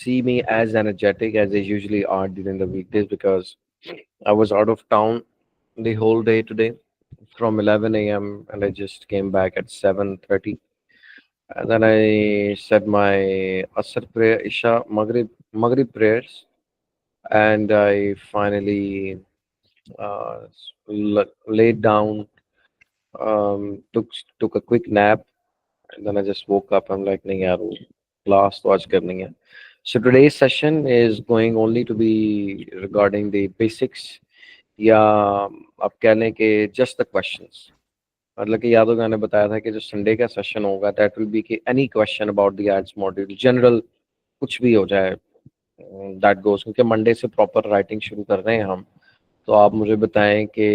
see me as energetic as they usually are during the weekdays because I was out of town the whole day today from 11 a.m. and I just came back at 7:30. And then I said my Asr prayer, Isha, Maghrib prayers, and I finally laid down, took a quick nap, and then I just woke up. I'm like, नहीं यार वो class तो आज करनी है. So today's session is going only to be regarding the basics या आप कह लें कि just the questions. मतलब कि यादव मैंने बताया था कि जो संडे का सेशन होगा दैट विल बी कि any question about the ads module general कुछ भी हो जाए दैट गोज क्योंकि मंडे से प्रॉपर राइटिंग शुरू कर रहे हैं हम. तो आप मुझे बताएं कि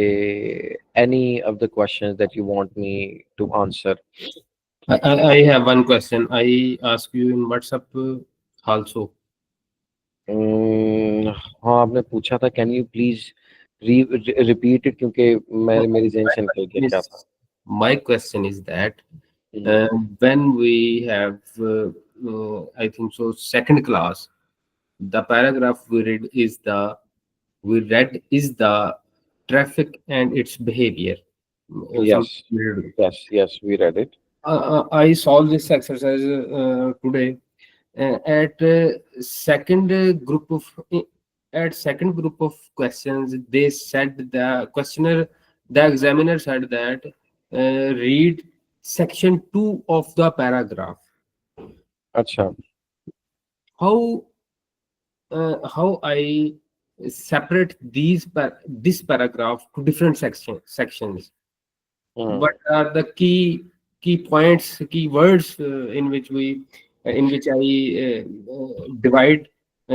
any of the questions that you want me to answer. I have one question. I ask you in WhatsApp also. हाँ आपने पूछा था can you please repeat it क्योंकि No, मेरी जेन से निकल गया क्या था. my question is that hmm, when we have, I think so, second class, the paragraph we read is the traffic and its behavior. yes, Something related. yes we read it. I solved this exercise today. At second group of at second group of questions, they said the questioner, the examiner said that read section 2 of the paragraph. अच्छा. How I separate this paragraph to different sections? Hmm, What are the key points, key words in which I divide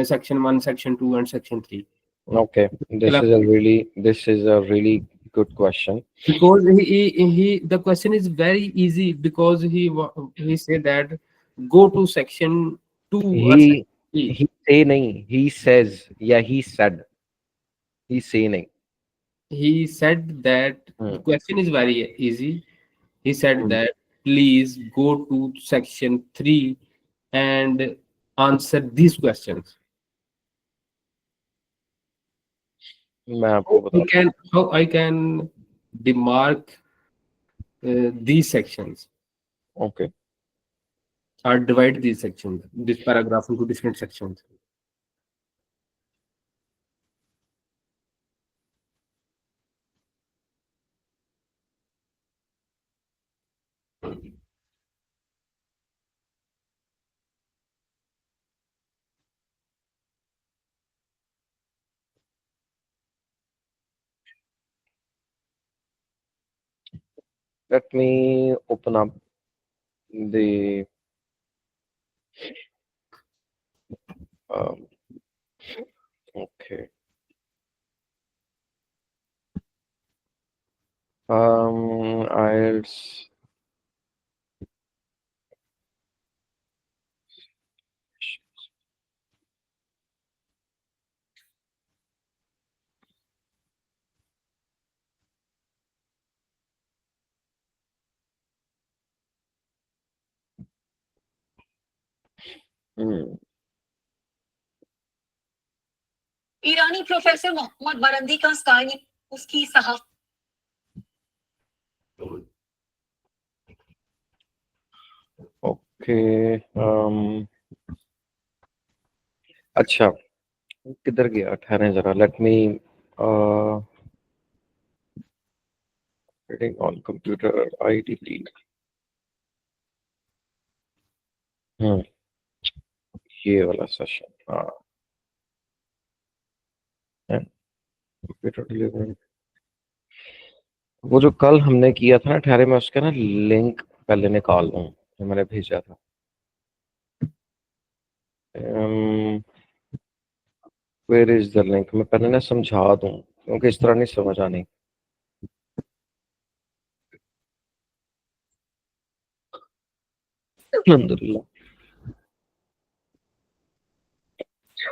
section 1, section 2, and section 3? Okay, this is a really good question. Because the question is very easy, because he said that go to section 2 or section He 3. he say nahi, he says, yeah, he said. He say nahi. He said that the Hmm. question is very easy. He said Hmm. that please go to section 3 and answer these questions. मैं आपको बताता हूँ. How I can demark these sections Okay. or divide these sections, this paragraph into different sections. Let me open up the um, okay. I'll hmm. Irani professor Mohammad बरंदी का style उसकी सहाफ Okay. अच्छा किधर गया ठहरें जरा. Let me reading on computer IDT. हम्म, ये वाला session. हाँ. Computer delivery. वो जो कल हमने किया था ना ठहरे मैं उसका ना लिंक पहले निकाल लूँ जो मैंने भेजा था. Where is the link. मैं पहले ना समझा दूँ क्योंकि इस तरह नहीं समझ आनी. अल्हम्दुलिल्लाह.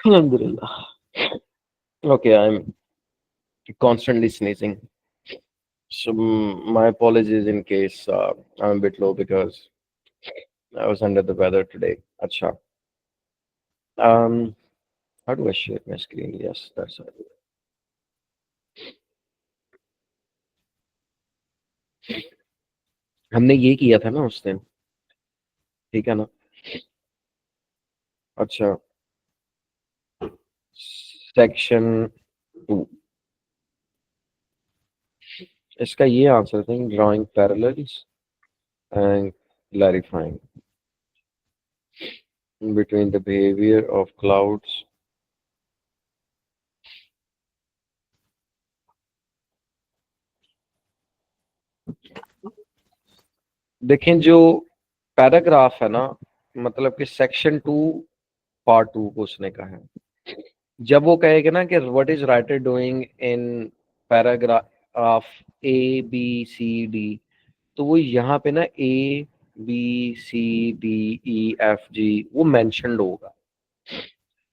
अल्हम्दुलिल्लाह. Okay, I'm constantly sneezing. So my apologies in case I'm a bit low because I was under the weather today. अच्छा. How do I share my screen? Yes, that's it. हमने ये किया था ना उस दिन, ठीक है ना? अच्छा, सेक्शन 2, इसका ये आंसर था, drawing parallels and clarifying between the behavior of clouds देखें जो पैराग्राफ है ना, मतलब कि सेक्शन 2 पार्ट 2 को उसने कहा है। जब वो कहेगा ना कि what is writer doing in paragraph A B C D, तो वो यहाँ पे ना A B C D E F G वो मेंशन्ड होगा।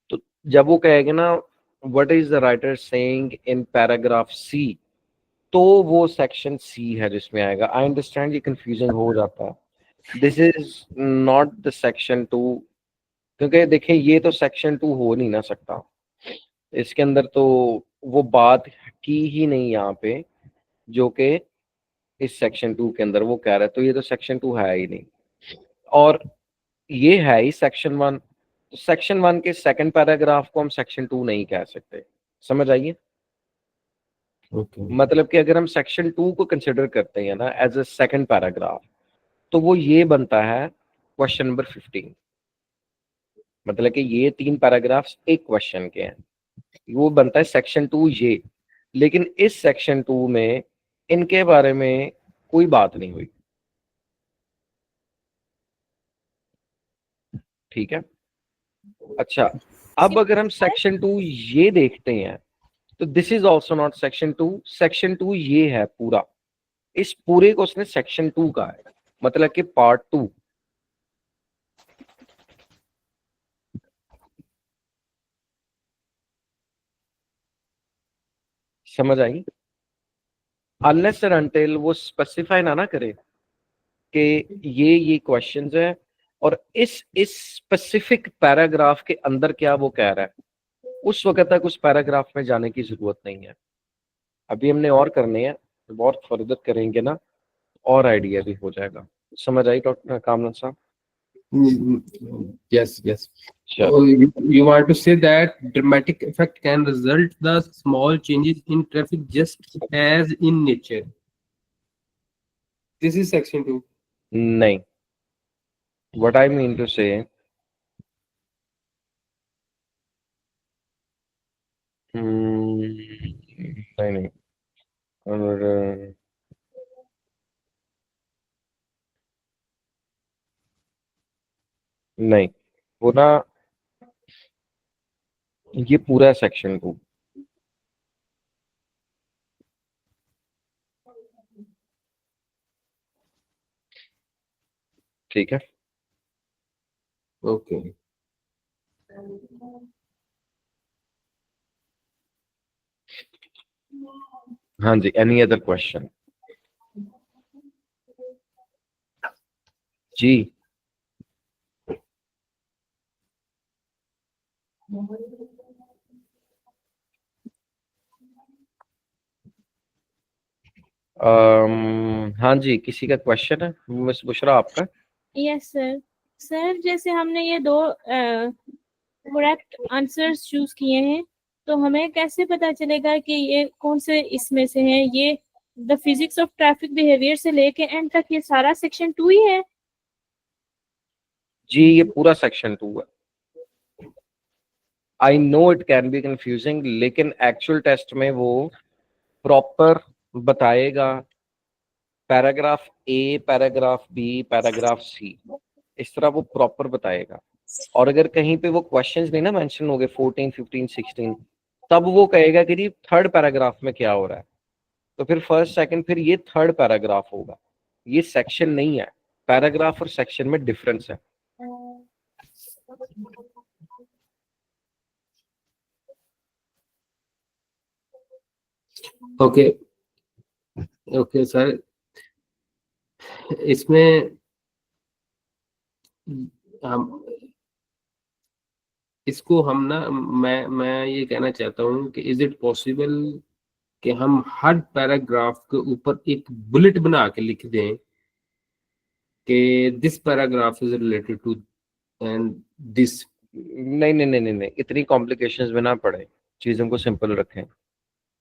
तो जब वो कहेगा ना what is the writer saying in paragraph C, तो वो सेक्शन सी है जिसमें आएगा। आई अंडरस्टैंड, ये कंफ्यूजिंग हो जाता है। This is not the section 2, क्योंकि देखें ये तो सेक्शन 2 हो नहीं ना सकता, इसके अंदर तो वो बात की ही नहीं यहाँ पे जो कि इस सेक्शन 2 के अंदर वो कह रहा है, तो ये तो सेक्शन 2 है ही नहीं। और ये है ही सेक्शन 1, तो सेक्शन 1 के सेकंड पैराग्राफ को हम सेक्शन 2 नहीं कह सकते। समझ आइए? Okay. मतलब कि अगर हम सेक्शन 2 को कंसिडर करते हैं ना एज अ सेकंड पैराग्राफ, तो वो ये बनता है क्वेश्चन नंबर 15। मतलब कि ये 3 पैराग्राफ्स एक क्वेश्चन के हैं, वो बनता है सेक्शन 2 ये। लेकिन इस सेक्शन 2 में इनके बारे में कोई बात नहीं हुई, ठीक है? अच्छा, अब अगर हम सेक्शन 2 ये देखते हैं, तो this is also not section 2। Section 2 ये है पूरा, इस पूरे को उसने सेक्शन 2 का है, मतलब कि पार्ट 2। समझ आई? अनलेस एंड अनटिल वो स्पेसिफाई ना करे कि ये क्वेश्चंस है और इस स्पेसिफिक पैराग्राफ के अंदर क्या वो कह रहा है, उस वक्त तक उस पैराग्राफ में जाने की जरूरत नहीं है। अभी हमने और करने हैं, बहुत फर्दर करेंगे ना, और आइडिया भी हो जाएगा। समझ आई डॉक्टर कामरान साहब? Yes, yes. चलो, Oh, you want to say that dramatic effect can result the small changes in traffic just as in nature. This is section 2. नहीं, व्हाट आई मीन टू से, नहीं नहीं, और नहीं, वो ना ये पूरा सेक्शन 2, ठीक है? Okay. हाँ जी, एनी अदर क्वेश्चन? जी, हाँ जी, किसी का क्वेश्चन है? मिस बुशरा आपका? Yes sir. सर जैसे हमने ये दो करेक्ट आंसर्स चूज किए हैं, तो हमें कैसे पता चलेगा कि ये कौन से इसमें से है? ये the physics of traffic behaviour से लेके एंड तक ये सारा सेक्शन 2 ही है? जी, ये पूरा सेक्शन 2 है। I know it can be confusing, लेकिन एक्चुअल टेस्ट में वो प्रॉपर बताएगा, पैराग्राफ ए, पैराग्राफ बी, पैराग्राफ सी, इस तरह वो प्रॉपर बताएगा। और अगर कहीं पे वो क्वेश्चंस नहीं ना मेंशन हो गए 14, 15, 16, तब वो कहेगा कि जी थर्ड पैराग्राफ में क्या हो रहा है, तो फिर फर्स्ट सेकंड, फिर ये थर्ड पैराग्राफ होगा। ये सेक्शन नहीं है, पैराग्राफ और सेक्शन में डिफरेंस है। Okay. Okay, सर इसमें हम इसको हम ना, मैं ये कहना चाहता हूँ कि इज इट पॉसिबल कि हम हर पैराग्राफ के ऊपर एक बुलेट बना के लिख दें कि this paragraph is related to and this. नहीं नहीं नहीं नहीं नहीं, इतनी कॉम्प्लिकेशंस में ना पड़े, चीजों को सिंपल रखें।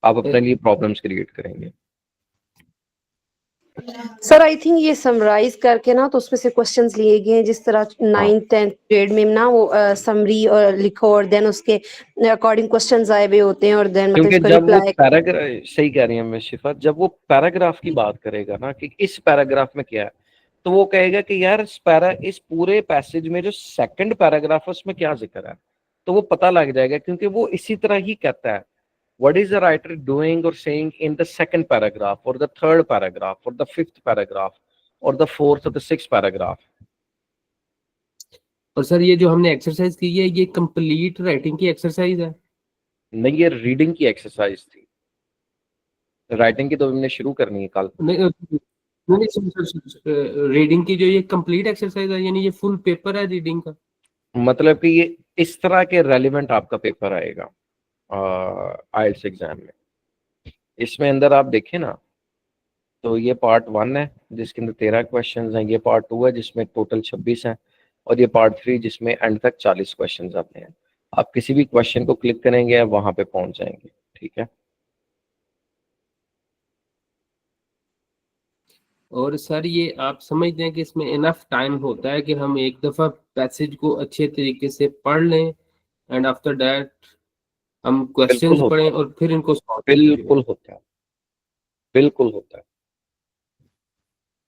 आप अपने लिए प्रॉब्लम्स क्रिएट करेंगे। सर आई थिंक ये समराइज करके ना तो उसमें से क्वेश्चंस लिए गए हैं, जिस तरह 9th 10th ग्रेड में ना वो समरी और लिखो और देन उसके अकॉर्डिंग क्वेश्चंस आए हुए होते हैं और देन मतलब क्योंकि इसका जब वो रिप्लाई। पैराग्राफ, सही कह रही है मैं शिफा, जब वो पैराग्राफ की बात करेगा ना कि इस पैराग्राफ में क्या है, तो वो कहेगा कि यार इस पूरे पैसेज में जो सेकंड पैराग्राफ है उसमें क्या जिक्र है, तो वो पता लग जाएगा, क्योंकि वो इसी तरह ही कहता है what is the writer doing or saying in the second paragraph or the third paragraph or the fifth paragraph or the fourth or the sixth paragraph। और सर ये जो हमने एक्सरसाइज की है ये कंप्लीट राइटिंग की एक्सरसाइज है? नहीं, ये रीडिंग की एक्सरसाइज थी, राइटिंग की तो हमने शुरू करनी है कल। नहीं रीडिंग की जो ये कंप्लीट एक्सरसाइज है, यानी ये फुल पेपर है रीडिंग का? मतलब कि ये इस तरह के रेलिवेंट आपका पेपर आएगा आइल्स एग्जाम में। इसमें अंदर आप देखें ना तो ये पार्ट 1 है जिसके अंदर 13 क्वेश्चंस हैं, ये पार्ट 2 है जिसमें टोटल 26 हैं, और ये पार्ट 3 जिसमें एंड तक 40 क्वेश्चंस आते हैं। आप किसी भी क्वेश्चन को क्लिक करेंगे आप वहां पे पहुंच जाएंगे। ठीक है। और सर ये आप समझते हैं कि इसमें इनफ टाइम होता है कि हम एक दफा पैसेज को अच्छे तरीके से पढ़ लें एंड आफ्टर दैट हम क्वेश्चंस पढ़ें और फिर इनको सॉल्व करें? बिल्कुल होता है, बिल्कुल होता है,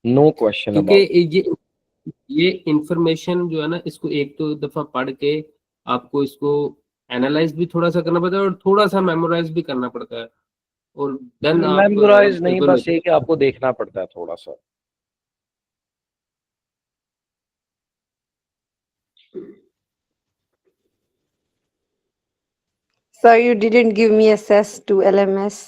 नो क्वेश्चन क्योंकि अबाउट। ये इंफॉर्मेशन जो है ना, इसको एक तो दफा पढ़ के आपको इसको एनालाइज भी थोड़ा सा करना पड़ता है और थोड़ा सा मेमोराइज भी करना पड़ता है, और देन आप मेमोराइज नहीं, able बस ये कि आपको देखना पड़ता है थोड़ा सा। Sir, you didn't give me access to LMS.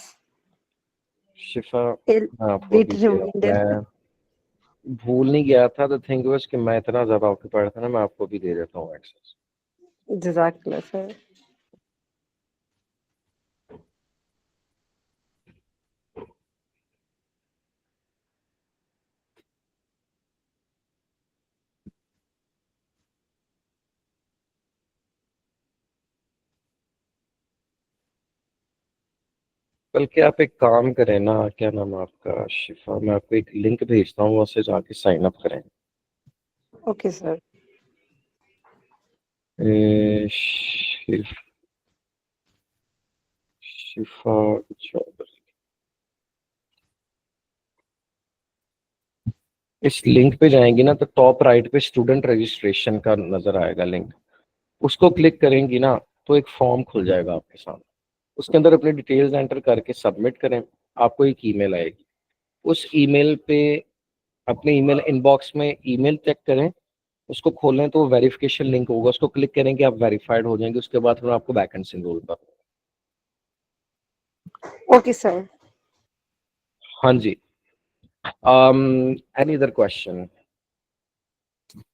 शिफा मैं आपको Bit भी दे रहा हूं। reminder. मैं भूल नहीं गया था, द थिंग वाज कि मैं इतना ज्यादा ऑक्यूपाइड था ना, मैं आपको भी दे देता हूँ एक्सेस। Jazakallah, sir. बल्कि आप एक काम करें ना, क्या नाम है आपका शिफा, मैं आपको एक लिंक भेजता हूँ, उससे जाके साइन अप करें। Okay, sir. शिफा चौधरी, इस लिंक पे जाएंगी ना तो टॉप राइट पे स्टूडेंट रजिस्ट्रेशन का नजर आएगा लिंक, उसको क्लिक करेंगी ना तो एक फॉर्म खुल जाएगा आपके सामने। उसके अंदर अपनी डिटेल्स एंटर करके सबमिट करें, आपको एक ईमेल आएगी। उस ईमेल पे अपने ईमेल इनबॉक्स में ईमेल चेक करें, उसको खोलें तो वेरिफिकेशन लिंक होगा, उसको क्लिक करेंगे आप वेरीफाइड हो जाएंगे। उसके बाद फिर आपको वैकेंसी एनरोल कर। Okay, sir. हाँ जी। Any other question?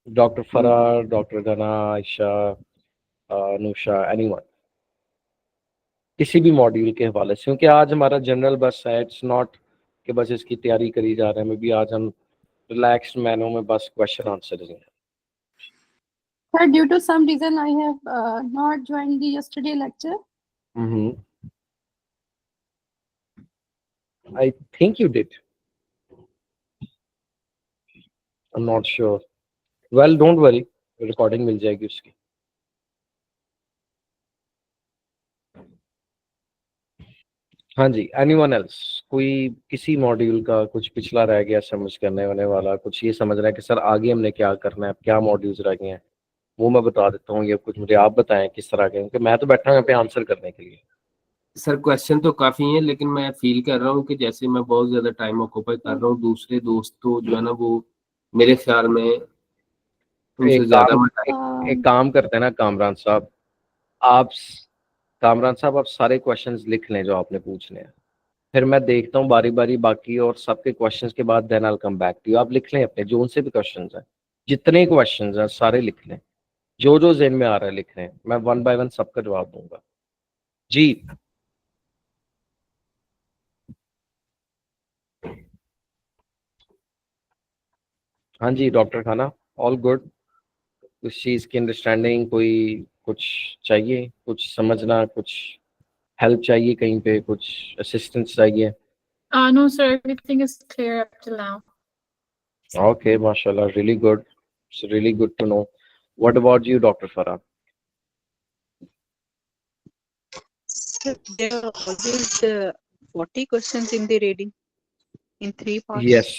Doctor Farar, doctor Gana, Ayesha, Anusha, anyone? किसी भी मॉड्यूल के हवाले से, क्योंकि आज हमारा जनरल बस है, इट्स नॉट कि बस इसकी तैयारी करी जा रहे हैं, भी आज हम रिलैक्स्ड मैनर में बस क्वेश्चन आंसर हैं। Sir, due to some reason, I have not joined the yesterday lecture. I think you did. I'm not sure. Well, don't worry, recording मिल जाएगी उसकी। हाँ जी, एनीवन एल्स? कोई किसी मॉड्यूल का कुछ पिछला रह गया समझ करने होने वाला, कुछ ये समझ रहा है कि सर आगे हमने क्या करना है, क्या मॉड्यूल्स रह गए हैं, वो मैं बता देता हूँ, या कुछ मुझे आप बताएं किस तरह के, क्योंकि मैं तो बैठा हूँ यहाँ पे आंसर करने के लिए। सर क्वेश्चन तो काफी हैं, लेकिन मैं फील कर रहा हूँ कि जैसे मैं बहुत ज्यादा टाइम ऑक्यूपाई कर रहा हूँ, दूसरे दोस्त तो जो है ना वो मेरे ख्याल में उनसे ज्यादा एक काम करते हैं ना कामरान साहब, आप सारे क्वेश्चंस लिख लें जो आपने पूछने हैं, फिर मैं देखता हूँ बारी बारी बाकी और सबके क्वेश्चंस के बाद then I will come back to you. आप लिख लें अपने जो उनसे भी क्वेश्चंस हैं, जितने क्वेश्चंस हैं सारे लिख लें, जो जो ज़हन में आ रहा है लिख रहे हैं, मैं 1 बाय 1 सबका जवाब दूंगा। जी हाँ जी डॉक्टर खाना, ऑल गुड। उस चीज़ की अंडरस्टैंडिंग, कोई कुछ चाहिए, कुछ समझना, कुछ हेल्प चाहिए, कहीं पे कुछ असिस्टेंस चाहिए? No, sir, everything is clear up till now. Okay, mashallah, really good. It's really good to know. What about you, Dr. Farah? Sir, there are always 40 questions in the reading in 3 parts. Yes.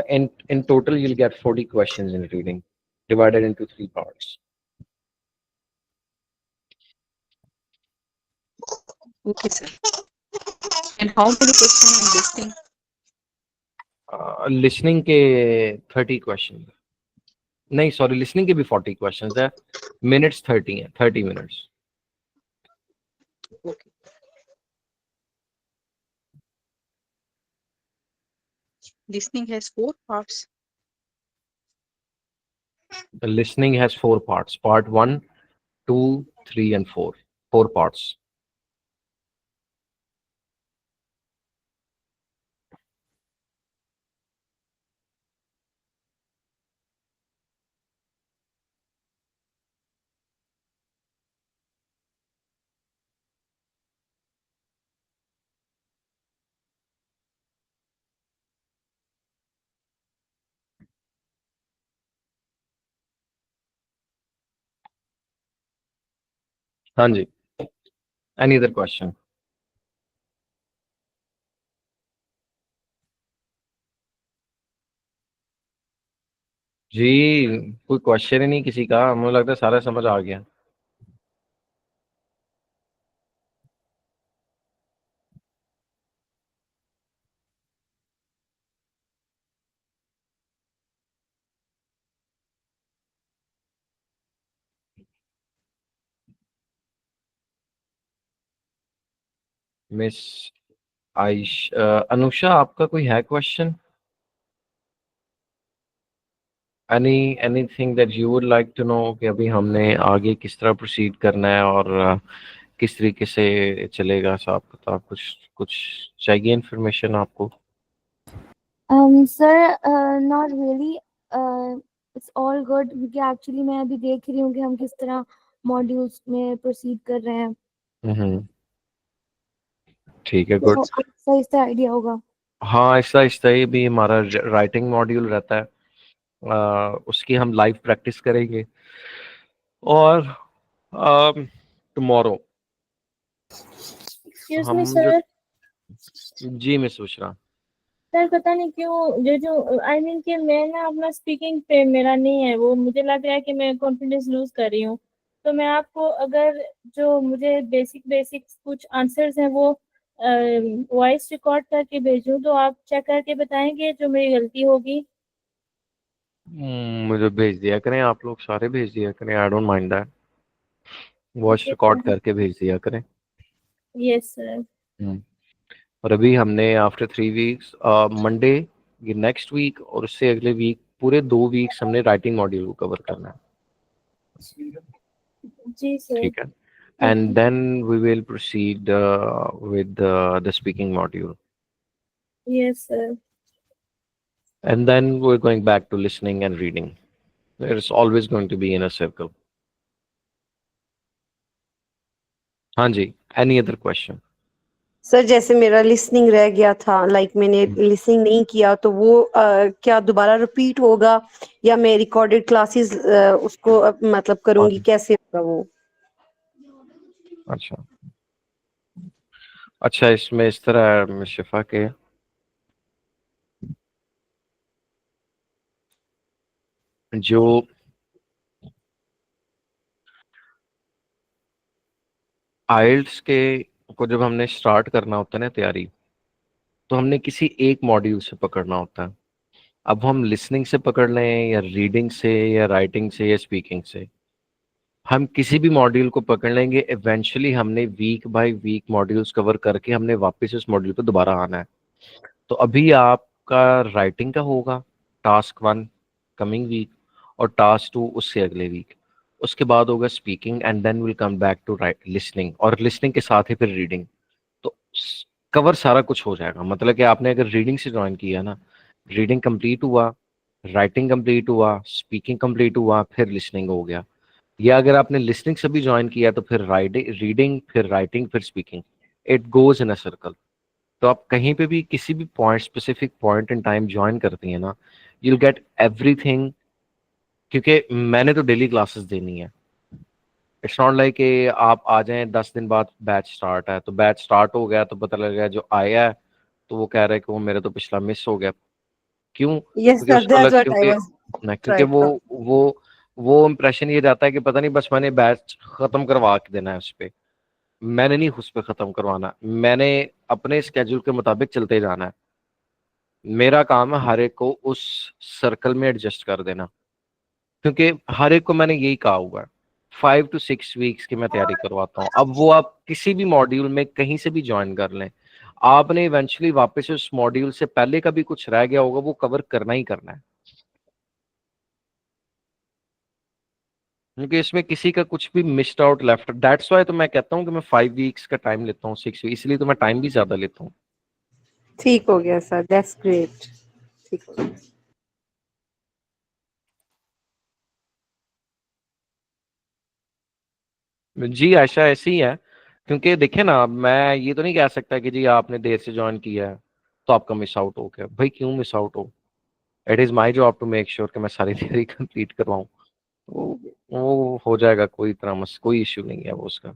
In total, you'll get 40 questions in reading, divided into 3 parts. Okay, sir. And how many questions in listening? Listening के 30 questions. नहीं, sorry, listening के भी 40 questions है. Minutes 30 है, 30 minutes. Okay. Listening has 4 parts. The listening has 4 parts. Part 1, 2, 3, and 4. 4 parts. हाँ जी. Any other question? जी कोई question ही नहीं किसी का, मुझे लगता है सारा समझ आ गया. मिस अनुषा, आपका कोई है question? Anything that you would like to know कि अभी हमने आगे किस तरह प्रोसीड करना है और किस तरीके से चलेगा हिसाब किताब, कुछ कुछ चाहिए इन्फॉर्मेशन आपको? Sir not really, it's all good, क्योंकि एक्चुअली मैं अभी देख रही हूँ कि हम किस तरह मॉड्यूल्स में प्रोसीड कर रहे हैं, ठीक है, तो गुड. सही से आइडिया होगा। हाँ, आहिस्ता आहिस्ता ही भी हमारा राइटिंग मॉड्यूल रहता है, उसकी हम लाइव प्रैक्टिस करेंगे और टुमारो एक्सक्यूज हम मी जो... सर, जी मिस बुशरा. सर पता नहीं क्यों जो आई मीन कि मैं ना अपना स्पीकिंग पे मेरा नहीं है, वो मुझे लग रहा है कि मैं कॉन्फिडेंस लूज कर रही हूँ। तो मैं आपको अगर जो मुझे बेसिक बेसिक कुछ आंसर्स हैं वो वॉइस रिकॉर्ड करके भेजूं तो आप चेक करके बताएंगे जो मेरी गलती होगी? मुझे भेज दिया करें, आप लोग सारे भेज दिया करें, I don't mind that. Voice okay record sir. करके भेज दिया करें. Yes sir. और अभी हमने आफ्टर 3 वीक्स, मंडे ये नेक्स्ट वीक और उससे अगले वीक, पूरे 2 वीक्स हमने राइटिंग मॉड्यूल को कवर करना है. जी सर। ठीक है. And then we will proceed with the speaking module. Yes sir. And then we're going back to listening and reading. It's always going to be in a circle. हाँ जी, any other question? Sir जैसे मेरा listening रह गया था, like मैंने listening नहीं किया, तो वो क्या दोबारा रिपीट होगा या मैं रिकॉर्डेड क्लासेस उसको मतलब करूंगी, कैसे होगा वो? अच्छा अच्छा, इसमें इस तरह है शिफा के, जो आइल्स के को जब हमने स्टार्ट करना होता है ना तैयारी, तो हमने किसी एक मॉड्यूल से पकड़ना होता है. अब हम लिसनिंग से पकड़ लें या रीडिंग से या राइटिंग से या स्पीकिंग से, हम किसी भी मॉड्यूल को पकड़ लेंगे, इवेंचुअली हमने week by week modules cover करके हमने वापस उस मॉड्यूल पे दोबारा आना है. तो अभी आपका राइटिंग का होगा टास्क 1 कमिंग वीक और टास्क 2 उससे अगले वीक. उसके बाद होगा speaking, and then will come back to listening, और लिसनिंग के साथ ही फिर रीडिंग। तो कवर सारा कुछ हो जाएगा। मतलब कि आपने अगर रीडिंग से ज्वाइन किया ना, रीडिंग कंप्लीट हुआ, राइटिंग कंप्लीट हुआ, स्पीकिंग कंप्लीट हुआ, फिर लिसनिंग हो गया। या अगर आपने लिसनिंग से भी ज्वाइन किया तो फिर रीडिंग, फिर राइटिंग, फिर speaking, it goes in a circle. तो आप कहीं पे भी किसी भी point, specific point in time join करती है ना, you'll गेट एवरीथिंग। क्योंकि मैंने तो डेली क्लासेस देनी है। इट्स नॉट लाइक कि आप आ जाएं 10 दिन बाद बैच स्टार्ट है, तो बैच स्टार्ट हो गया तो पता लग गया जो आया है तो वो कह रहा है कि वो मेरा तो पिछला मिस हो गया। क्यों? Yes, क्योंकि sir. उसको That's लग, what I क्योंकि was ना, क्योंकि trying to. वो इम्प्रेशन ये जाता है कि पता नहीं बस मैंने बैच खत्म करवा के देना है उस पे। मैंने नहीं उस पे खत्म करवाना, मैंने अपने स्केड्यूल के मुताबिक चलते जाना है। मेरा काम है हर एक को उस सर्कल में एडजस्ट कर देना, क्योंकि हर एक को मैंने यही कहा हुआ है 5 to 6 वीक्स की मैं तैयारी करवाता हूँ। अब वो आप किसी भी मॉड्यूल में कहीं से भी ज्वाइन कर लें, आपने इवेंचुअली वापस उस मॉड्यूल से पहले का भी कुछ रह गया होगा वो कवर करना ही करना है, क्योंकि इसमें किसी का कुछ भी missed out left. That's why तो मैं कहता हूँ कि मैं 5 वीक्स का टाइम लेता हूँ, 6 वीक, इसलिए तो मैं टाइम भी ज्यादा लेता हूँ। ठीक हो गया सर, दैट्स ग्रेट। ठीक हो गया। जी आयशा, ऐसे ही है। क्योंकि देखिए ना, मैं ये तो नहीं कह सकता कि जी आपने देर से ज्वाइन किया है तो आपका मिस आउट हो गया। भाई क्यों मिस आउट हो? It is my job to make sure कि मैं सारी थियरी कंप्लीट करवाऊँ। वो हो जाएगा, कोई तरह मस कोई इश्यू नहीं है वो उसका।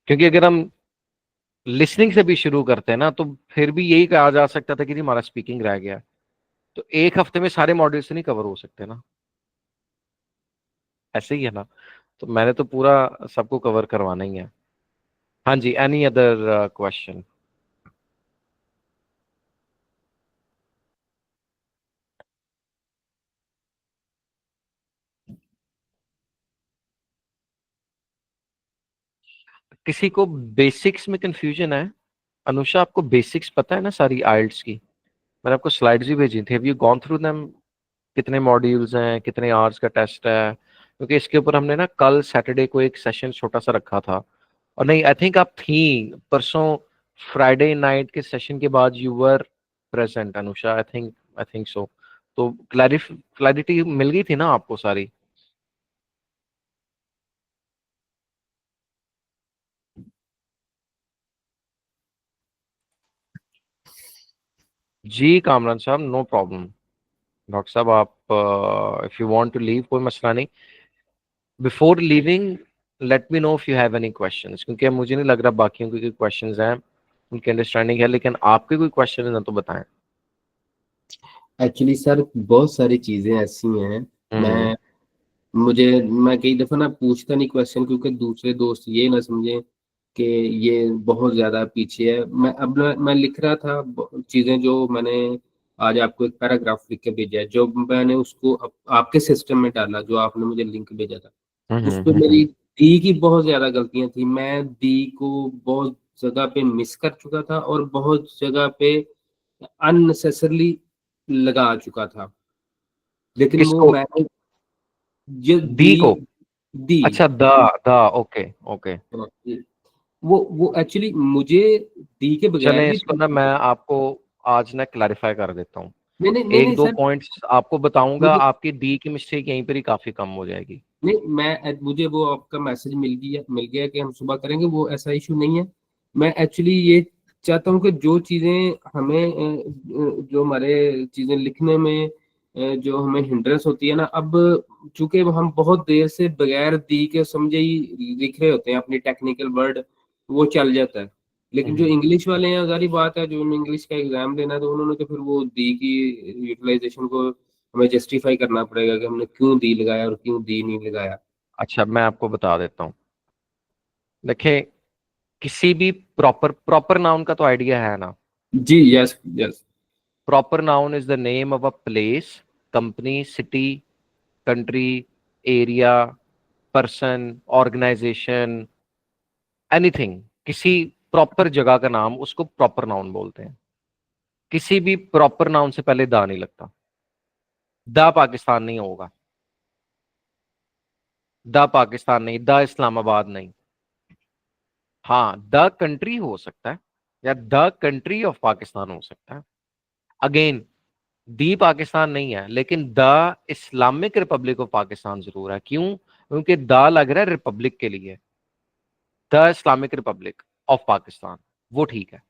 क्योंकि अगर हम लिसनिंग से भी शुरू करते हैं ना, तो फिर भी यही कहा जा सकता था कि जी हमारा स्पीकिंग रह गया, तो एक हफ्ते में सारे मॉड्यूल्स नहीं कवर हो सकते ना। ऐसे ही है ना। तो मैंने तो पूरा सबको कवर करवाना ही है। हाँ जी, एनी अदर क्वेश्चन? किसी को बेसिक्स में कंफ्यूजन है? अनुषा, आपको बेसिक्स पता है ना सारी आइल्ट्स की? मैंने आपको स्लाइड्स भी भेजी थी, have you gone through them? कितने मॉड्यूल्स हैं, कितने आवर्स का टेस्ट है? क्योंकि इसके ऊपर हमने ना कल सैटरडे को एक सेशन छोटा सा रखा था। और नहीं, आई थिंक आप थी परसों फ्राइडे नाइट के सेशन के बाद, you were present Anusha, I think so. तो क्लैरिटी मिल गई थी ना आपको सारी? जी कामरान साहब, नो प्रॉब्लम। डॉक्टर साहब, आप if you want to leave, कोई मसला नहीं। Before living let me know if you have any questions, क्योंकि मुझे नहीं लग रहा बाकियों के कोई क्वेश्चंस हैं, उनकी अंडरस्टैंडिंग है, लेकिन आपके कोई क्वेश्चन है ना तो बताएं। एक्चुअली सर बहुत सारी चीजें ऐसी हैं, हम्म। मैं कई दफा ना पूछता नहीं क्वेश्चन, क्योंकि दूसरे दोस्त ये ना समझे कि ये बहुत ज्यादा पीछे है। मैं लिख रहा था चीजें जो मैंने आज आपको एक पैराग्राफ लिख के भेजा है, जो मैंने उसको आपके सिस्टम में डाला, जो आपने मुझे लिंक भेजा था। उस पे मेरी डी की बहुत ज्यादा गलतियां थी। मैं डी को बहुत जगह पे मिस कर चुका था और बहुत जगह पे अननेसेसरली लगा चुका था। लेकिन वो किसको? मैंने जो दी को? दी अच्छा, द द ओके ओके। वो एक्चुअली मुझे डी के बगैर चलें, भी इसको ना मैं आपको आज ना क्लैरिफाई कर देता हूँ। नहीं नहीं नहीं एक नहीं दो सर, पॉइंट्स आपको बताऊंगा, मुझे आपकी डी की मिस्टेक यहीं पर ही काफी कम हो जाएगी। नहीं, मुझे वो आपका मैसेज मिल गया कि हम सुबह करेंगे, वो ऐसा इशू नहीं है। मैं एक्चुअली ये चाहता हूँ कि जो चीजें हमें जो हमारे चीजें लिखने में जो हमें हिंड्रेंस होती है ना, अब चूंकि हम बहुत देर से बगैर दी के समझे ही लिख रहे होते हैं अपनी टेक्निकल वर्ड, वो चल जाता है। लेकिन जो हम्म। इंग्लिश वाले हैं, जारी बात है, जो इंग्लिश का एग्जाम देना है, तो उन्होंने तो फिर वो दी की यूटिलाइजेशन को हमें जस्टिफाई करना पड़ेगा कि हमने क्यों दी लगाया और क्यों दी नहीं लगाया। अच्छा, मैं आपको बता देता हूँ। देखिए, किसी भी प्रॉपर प्रॉपर नाउन का तो आइडिया है ना? जी yes yes. Proper noun is the name of a place, company, city, country, area, person, organization, anything. किसी प्रॉपर जगह का नाम, उसको प्रॉपर नाउन बोलते हैं। किसी भी प्रॉपर नाउन से पहले दा नहीं लगता। दा पाकिस्तान नहीं होगा। द पाकिस्तान नहीं, द इस्लामाबाद नहीं। हाँ, द कंट्री हो सकता है या द कंट्री ऑफ पाकिस्तान हो सकता है। अगेन दी पाकिस्तान नहीं है, लेकिन the Islamic Republic of Pakistan जरूर है। क्यों? क्योंकि द लग रहा है रिपब्लिक के लिए, the Islamic Republic of Pakistan, वो ठीक है।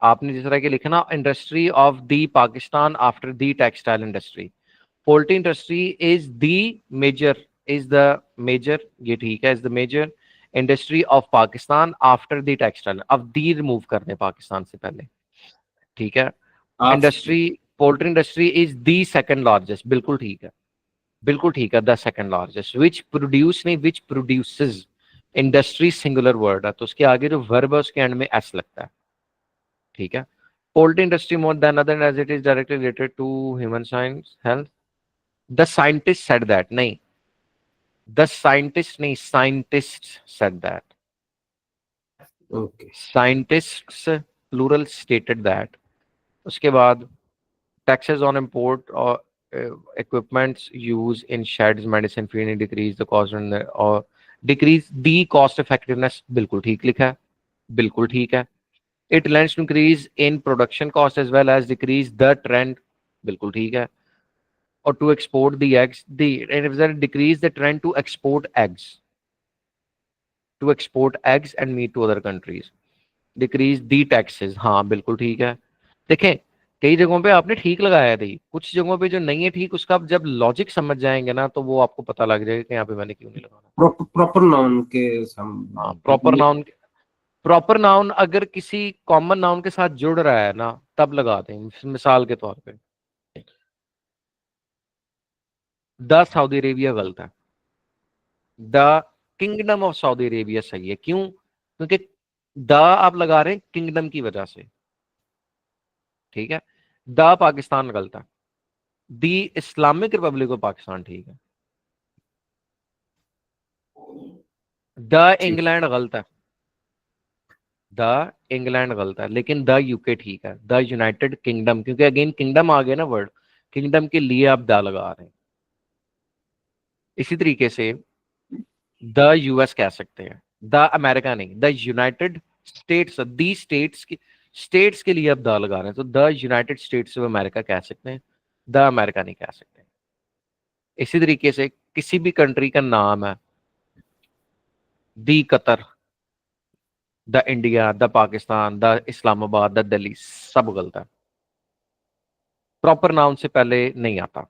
आपने जिस तरह के लिखा ना, industry of the Pakistan after the textile industry, poultry industry is the major, is the major, ये ठीक है, is the major industry of Pakistan after the textile. अब दी रिमूव करने पाकिस्तान से पहले, ठीक है। आप industry, poultry industry is the second largest, बिल्कुल ठीक है, बिल्कुल ठीक है, the second largest. Which produce नहीं, which produces, industry singular word है तो उसके आगे जो वर्ब है उसके एंड में एस लगता है, ठीक है। Poultry industry more than other as it is directly related to human science health, the scientist said that, नहीं, द साइंटिस्ट नहीं, scientist said that, okay, scientists plural stated that. उसके बाद taxes on import or equipments used in sheds, medicine, feeding decrease the cost and or decrease the cost effectiveness, बिल्कुल ठीक लिखा है, बिल्कुल ठीक है। It lends to increase in production cost as well as decrease the trend, बिल्कुल ठीक है। और to export the eggs, the and if there decrease the trend to export eggs, to export eggs and meat to other countries, decrease the taxes, हाँ बिल्कुल ठीक है। देखें कई जगहों पे आपने ठीक लगाया थी, कुछ जगहों पे जो नहीं है ठीक, उसका आप जब लॉजिक समझ जाएंगे ना तो वो आपको पता लग जाएगा कि यहाँ पे मैंने क्यों नहीं लगाना। प्रॉपर नाउन के हाँ, प्रॉपर नाउन, प्रॉपर नाउन अगर किसी कॉमन नाउन के साथ जुड़ रहा है ना तब लगाते हैं। मिसाल के तौर पे द सऊदी अरेबिया गलत है, the kingdom of Saudi Arabia सही है। क्यों? क्योंकि द आप लगा रहे हैं किंगडम की वजह से, ठीक है। द पाकिस्तान गलत है, दी इस्लामिक रिपब्लिक ऑफ पाकिस्तान ठीक है। द इंग्लैंड गलत है, द इंग्लैंड गलत है, लेकिन द यूके ठीक है, द यूनाइटेड किंगडम, क्योंकि अगेन किंगडम आ गया ना वर्ड, किंगडम के लिए आप द लगा रहे हैं। इसी तरीके से द यूएस कह सकते हैं, द अमेरिका नहीं, the United states, the states के लिए आप द लगा रहे हैं तो the United states of America कह सकते हैं, द अमेरिका नहीं कह सकते। इसी तरीके से किसी भी कंट्री का नाम है, the Qatar, the India, the Pakistan, the Islamabad, the Delhi, सब गलत है, प्रॉपर नाउन से पहले नहीं आता।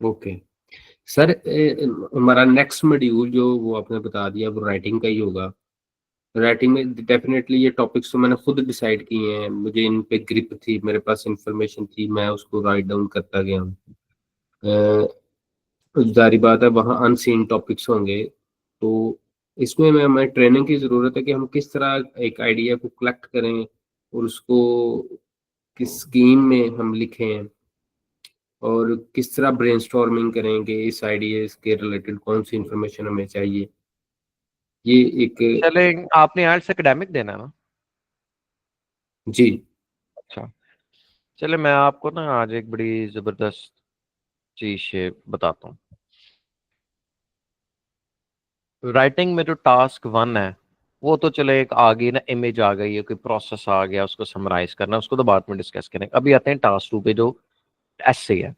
ओके सर, हमारा नेक्स्ट मॉड्यूल जो वो आपने बता दिया वो राइटिंग का ही होगा। राइटिंग में डेफिनेटली ये टॉपिक्स तो मैंने खुद डिसाइड किए हैं, मुझे इन पे ग्रिप थी, मेरे पास इंफॉर्मेशन थी, मैं उसको राइट डाउन करता गया हूँ। जारी बात है वहाँ अनसीन टॉपिक्स होंगे, तो इसमें हमें ट्रेनिंग की ज़रूरत है कि हम किस तरह एक आइडिया को कलेक्ट करें और उसको किस स्कीम में हम लिखें और किस तरह ब्रेनस्टॉर्मिंग करेंगे इस आइडिया के रिलेटेड, कौन सी इंफॉर्मेशन हमें चाहिए। ये एक चले, आपने आर्ट्स एकेडमिक देना ना? जी अच्छा, चले मैं आपको ना आज एक बड़ी जबरदस्त चीज बताता हूँ। राइटिंग में जो टास्क 1 है वो तो चले एक आगे ना इमेज आ गई है, कोई प्रोसेस आ गया, उसको समराइज करना, उसको तो बाद में डिस्कस करेंगे। अभी आते हैं टास्क 2 पे जो एसे है।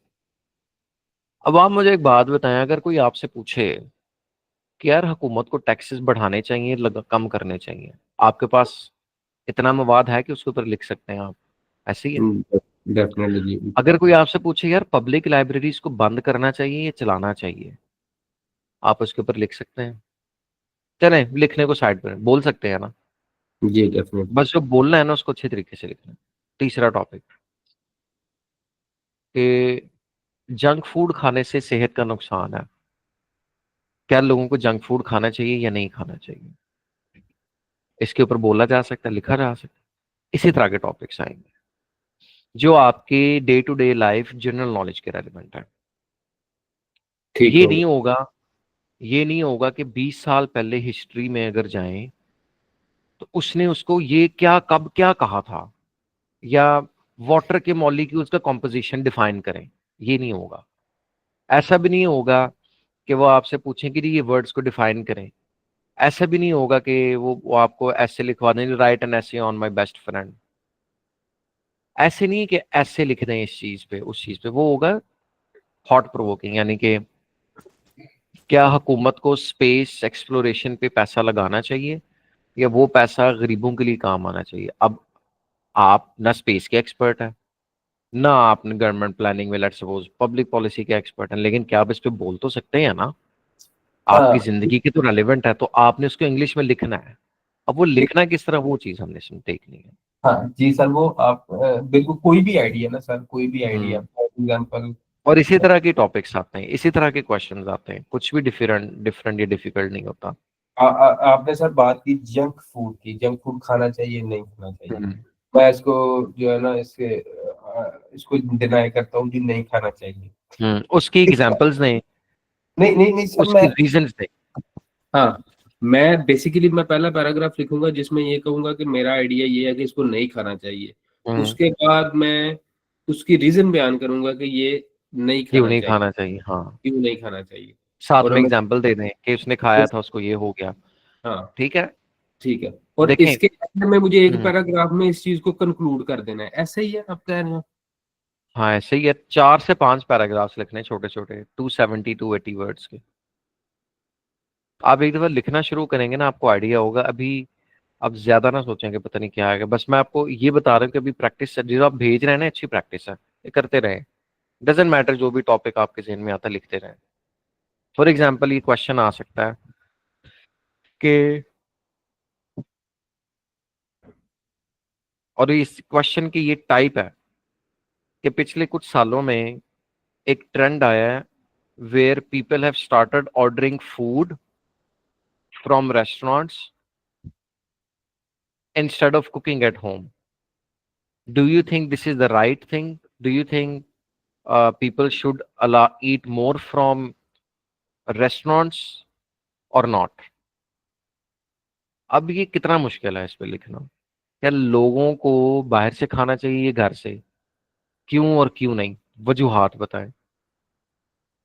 अब आप मुझे एक बात बताएं, अगर कोई आपसे पूछे कि यार हुकूमत को टैक्सेस बढ़ाने चाहिए कम करने चाहिए, आपके पास इतना मवाद है कि उसके ऊपर लिख सकते हैं आप, ऐसे ही है? डेफिनेटली जी। अगर कोई आपसे पूछे यार पब्लिक लाइब्रेरीज को बंद करना चाहिए या चलाना चाहिए, आप उसके ऊपर लिख सकते हैं। चलें लिखने को साइड पर बोल सकते हैं ना, जी डेफिनेटली। बस जो बोलना है ना उसको अच्छे तरीके से लिखना है। तीसरा टॉपिक कि जंक फूड खाने से सेहत का नुकसान है, क्या लोगों को जंक फूड खाना चाहिए या नहीं खाना चाहिए, इसके ऊपर बोला जा सकता है, लिखा जा सकता है। इसी तरह के टॉपिक्स आएंगे जो आपके day to day life general knowledge के रेलिवेंट है। ठीक ये हो नहीं होगा, ये नहीं होगा कि 20 साल पहले हिस्ट्री में अगर जाएं तो उसने उसको ये क्या कब क्या कहा था, या वाटर के मॉलिक्यूल्स का कॉम्पोजिशन डिफाइन करें, ये नहीं होगा। ऐसा भी नहीं होगा कि वो आपसे पूछें कि जी ये वर्ड्स को डिफाइन करें। ऐसा भी नहीं होगा कि वो आपको ऐसे लिखवा दें, राइट एन ऐसे ऑन माय बेस्ट फ्रेंड। ऐसे नहीं कि ऐसे लिख दें इस चीज पे उस चीज पे, वो होगा थॉट प्रोवोकिंग, यानी कि क्या हुकूमत को स्पेस एक्सप्लोरेशन पे पैसा लगाना चाहिए या वो पैसा गरीबों के लिए काम आना चाहिए। अब आप ना स्पेस के एक्सपर्ट हैं, ना आपने गवर्नमेंट प्लानिंग में लेट्स सपोज पब्लिक पॉलिसी के एक्सपर्ट हैं, लेकिन क्या आप इस पे बोल तो सकते हैं ना। आपकी हाँ जिंदगी की तो रेलिवेंट है, तो आपने उसको इंग्लिश में लिखना है। अब वो लिखना किस तरह, वो चीज हमने देखनी है। हाँ जी सर, वो आप बिल्कुल कोई भी आइडिया ना सर, कोई भी आइडिया हम्म। For example. और इसी तरह के टॉपिक्स आते हैं, इसी तरह के क्वेश्चंस आते हैं, कुछ भी डिफरेंट डिफरेंट या डिफिकल्ट नहीं होता। आपने सर बात की जंक फूड की, जंक फूड खाना चाहिए नहीं खाना चाहिए। हम्म। मैं इसको जो है ना इसको डिनाई करता हूँ कि नहीं खाना चाहिए। उसकी एग्जांपल्स नहीं, नहीं नहीं नहीं सर, उसकी मैं रीजंस नहीं। हाँ मैं बेसिकली मैं पहला पैराग्राफ लिखूंगा जिसमें ये कहूंगा कि मेरा आइडिया ये है कि इसको नहीं खाना चाहिए। हम्म। उसके बाद मैं उसकी रीजन बयान करूंगा कि ये नहीं क्यों खाना नहीं चाहिए, खाना चाहिए, हाँ। क्यों नहीं खाना चाहिए। साथ और में हमें एग्जांपल दे दें कि उसने खाया था उसको ये हो गया। हाँ ठीक है। ठीक है, और देखें। इसके अंदर में मुझे एक हम्म। पैराग्राफ में इस चीज को कंक्लूड कर देना है, ऐसे ही है आप कह रहे हैं। हाँ ऐसे ही है, 4 से 5 पैराग्राफ्स लिखने छोटे छोटे, 270 280 वर्ड्स के। आप एक दफा लिखना शुरू करेंगे ना, आपको आइडिया होगा। अभी आप ज्यादा ना सोचेंगे पता नहीं क्या आएगा, बस मैं आपको ये बता रहा हूँ कि अभी प्रैक्टिस जो आप भेज रहे हैं ना, अच्छी प्रैक्टिस है, ये करते रहें। डजेंट मैटर जो भी टॉपिक आपके जहन में आता है, लिखते रहें। फॉर एग्जाम्पल ये क्वेश्चन आ सकता है कि, और इस क्वेश्चन की ये टाइप है कि पिछले कुछ सालों में एक ट्रेंड आया है where people have started ordering food from restaurants instead of cooking at home. Do you think this is the right thing? Do you think people should eat more from restaurants or not? अब ये कितना मुश्किल है इस पे लिखना। क्या लोगों को बाहर से खाना चाहिए घर से, क्यों और क्यों नहीं, वजूहात बताएं।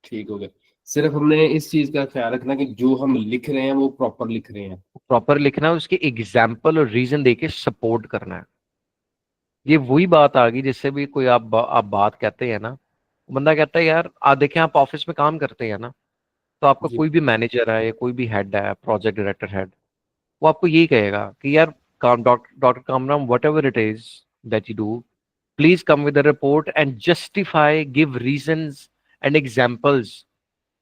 ठीक हो गया। सिर्फ हमने इस चीज का ख्याल रखना कि जो हम लिख रहे हैं वो प्रॉपर लिख रहे हैं। प्रॉपर लिखना है, उसके एग्जाम्पल और रीजन देके सपोर्ट करना है। ये वही बात आ गई जिससे भी कोई आप बात कहते हैं ना, बंदा कहता है यार देखें आप ऑफिस में काम करते हैं ना, तो आपका जी कोई भी मैनेजर है या कोई भी हेड है, प्रोजेक्ट डायरेक्टर हेड, वो आपको यही कहेगा कि यार काम doctor Kamram, whatever it is that you do, please come with a report and justify, give reasons and examples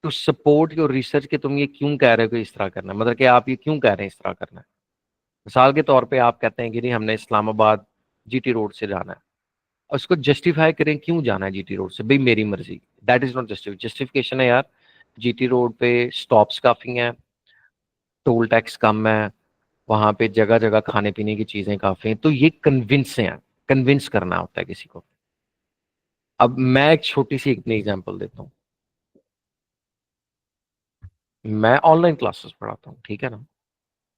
to support your research कि तुम ये क्यों कह रहे हो कि इस तरह करना है, मतलब कि आप ये क्यों कह रहे हैं इस तरह करना है। मिसाल के तौर पे आप कहते हैं कि नहीं हमने इस्लामाबाद जीटी रोड से जाना है, और उसको जस्टिफाई करें क्यों जाना है जीटी रोड से, भाई मेरी मर्जी। दैट इज नॉट जस्टिफिकेशन है यार। जीटी रोड पे स्टॉप्स काफी हैं, टोल टैक्स कम है, वहां पे जगह जगह खाने पीने की चीजें काफी हैं, तो ये कन्विंस है, कन्विंस करना होता है किसी को। अब मैं एक छोटी सी अपनी एग्जांपल देता हूँ। मैं ऑनलाइन क्लासेस पढ़ाता हूँ, ठीक है ना।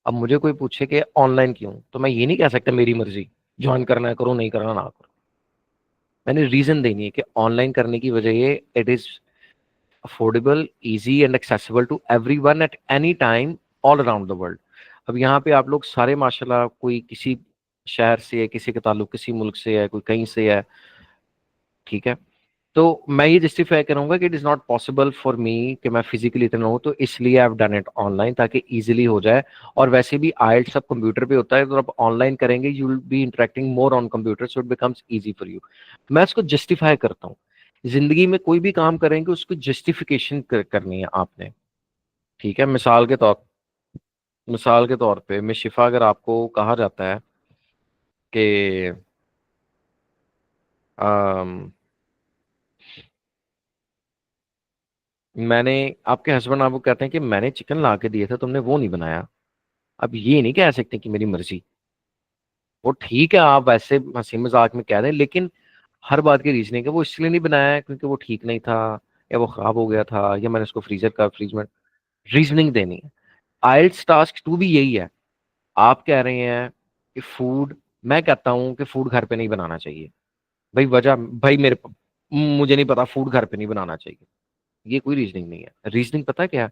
अब मुझे कोई पूछे कि ऑनलाइन क्यों, तो मैं ये नहीं कह सकता मेरी मर्जी, ज्वाइन करना है करो, नहीं करना ना करो। मैंने रीजन देनी है कि ऑनलाइन करने की वजह ये, it is affordable, easy and accessible to everyone at any time all around the world. अब यहाँ पे आप लोग सारे माशाल्लाह, कोई किसी शहर से है, किसी का ताल्लुक किसी मुल्क से है, कोई कहीं से है, ठीक है। तो मैं ये जस्टिफाई करूंगा कि it is not possible for me कि मैं फिजिकली इतना हूँ, तो इसलिए I have done it online ताकि इजीली हो जाए। और वैसे भी आइल्स सब कंप्यूटर पे होता है, तो आप ऑनलाइन करेंगे you will be interacting more on computer, so it becomes easy for you. मैं इसको जस्टिफाई करता हूँ। जिंदगी में कोई भी काम करेंगे उसको जस्टिफिकेशन करनी है आपने, ठीक है। मिसाल के तौर पे मैं शिफा, अगर आपको कहा जाता है कि मैंने, आपके हस्बैंड आपको कहते हैं कि मैंने चिकन ला के दिया था तुमने वो नहीं बनाया, अब ये नहीं कह सकते कि मेरी मर्जी। वो ठीक है आप वैसे हंसी मजाक में कह दें, लेकिन हर बात की रीजनिंग है, वो इसलिए नहीं बनाया है क्योंकि वो ठीक नहीं था, या वो खराब हो गया था, या मैंने उसको फ्रीज में, रीजनिंग देनी है। आइल्स टास्क 2 भी यही है। आप कह रहे हैं कि फूड, मैं कहता हूं कि फूड घर पे नहीं बनाना चाहिए, भाई वजह, भाई मुझे नहीं पता, फूड घर पे नहीं बनाना चाहिए। ये कोई रीजनिंग नहीं है। रीजनिंग पता है क्या है?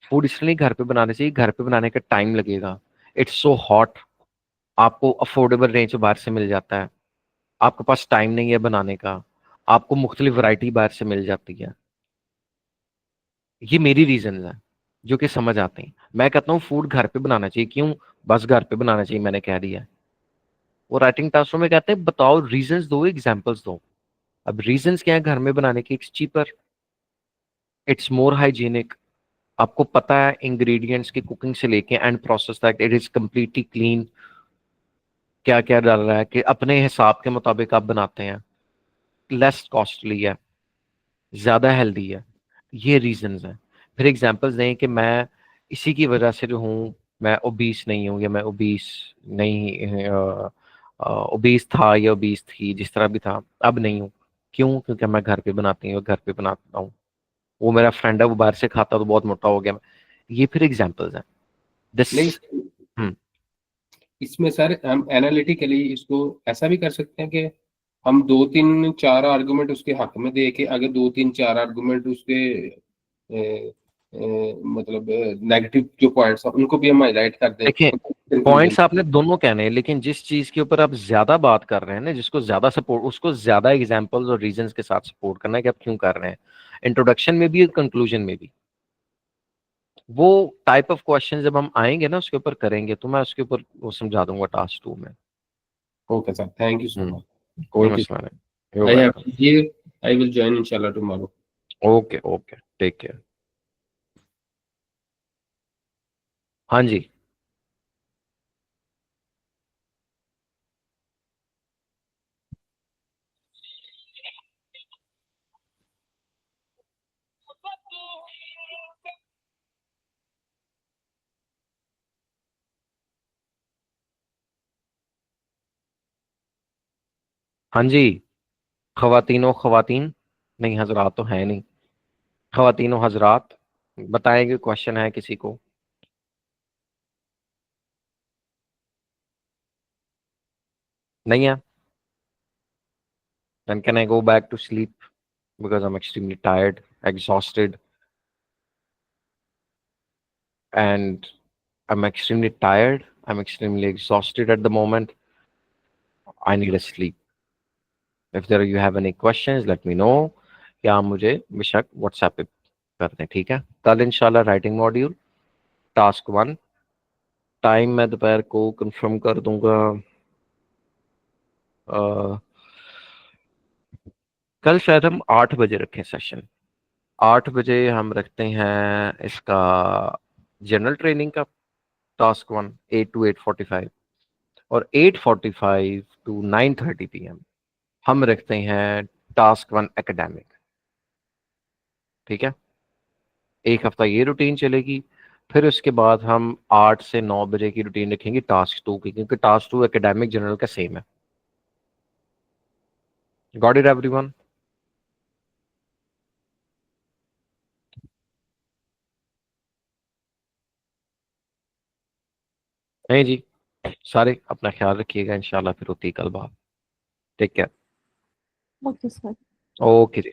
फूड इसलिए घर पे बनाने चाहिए, घर पे बनाने का टाइम लगेगा, इट्स सो हॉट, आपको अफोर्डेबल रेंज बाहर से मिल जाता है, आपके पास टाइम नहीं है बनाने का, आपको मुख्तलिफ वैरायटी बाहर से मिल जाती है। ये मेरी रीजन है जो कि समझ आते हैं। मैं कहता हूँ फूड घर पे बनाना चाहिए, क्यों? बस घर पे बनाना चाहिए, मैंने कह दिया। वो राइटिंग टास्क में कहते हैं बताओ, रीजंस दो, एग्जांपल्स दो। अब रीजंस क्या है घर में बनाने की? It's cheaper, it's more hygienic, आपको पता है इंग्रेडिएंट्स की कुकिंग से लेके एंड प्रोसेस तक, इट इज कम्प्लीटली क्लीन, क्या क्या डाल रहा है कि अपने हिसाब के मुताबिक आप बनाते हैं, लेस कॉस्टली है, ज्यादा हेल्दी है। ये रीजंस हैं। फिर एग्जांपल्स दें कि मैं इसी की वजह से जो हूँ, मैं ओबीस नहीं हूँ, या मैं ओबीस नहीं, ओबीस था या ओबीस थी, जिस तरह भी था, अब नहीं हूँ। क्यों? क्योंकि मैं घर पे बनाती हूँ, घर पे बनाता हूँ। वो मेरा फ्रेंड है, वो बाहर से खाता तो बहुत मोटा हो गया। ये फिर एग्जांपल्स हैं। दिस नहीं, हम्म इसमें सर हम एनालिटिकली इसको ऐसा भी कर सकते हैं कि हम दो तीन चार आर्गुमेंट उसके हक में दे के, अगर दो तीन चार आर्गुमेंट उसके मतलब नेगेटिव जो पॉइंट्स हैं उनको भी हम हाईलाइट कर दें देखिए, कंक्लूजन। पॉइंट्स आपने दोनों कहने हैं, लेकिन जिस चीज के ऊपर आप ज्यादा बात कर रहे हैं ना, जिसको ज्यादा सपोर्ट, उसको ज्यादा एग्जांपल्स और रीजंस के साथ सपोर्ट करना है कि आप क्यों कर रहे हैं, इंट्रोडक्शन में भी और कंक्लूजन में भी। वो टाइप ऑफ क्वेश्चन जब हम आएंगे ना उसके ऊपर करेंगे, तो मैं उसके ऊपर वो समझा दूंगा टास्क 2 में। Okay sir, thank you so much. कोई थैंक यू। मसला नहीं। आई हैव ये आई विल ज्वाइन इंशाल्लाह tomorrow. Okay okay, take care. हाँ जी। हाँ जी, खवातीनो खवातीन, नहीं हजरात तो है नहीं, खवातीनो हजरात, बताएंगे क्वेश्चन है किसी को? नहीं है? then can I go back to sleep because I'm extremely tired, exhausted, and I'm extremely tired, I'm extremely exhausted at the moment. I need a sleep. If there you have any questions, let me know. या आप मुझे बेशक WhatsApp पे कर दें, ठीक है? कल इंशाल्लाह राइटिंग मॉड्यूल टास्क 1, टाइम मैं दोपहर को कंफर्म कर दूंगा। अ, कल शायद हम 8 बजे रखें सेशन। 8 बजे हम रखते हैं इसका जनरल ट्रेनिंग का टास्क 1, 8 to 8:45, और 8:45 to 9:30 PM हम रखते हैं टास्क 1 एकेडमिक। ठीक है? एक हफ्ता ये रूटीन चलेगी, फिर उसके बाद हम 8 से 9 बजे की रूटीन रखेंगे टास्क 2 की, क्योंकि टास्क 2 एकेडमिक जनरल का सेम है। Got it everyone? नहीं जी, सारे अपना ख्याल रखिएगा, इंशाल्लाह फिर होती है कल बात। Take care. Okay sir. Okay जी।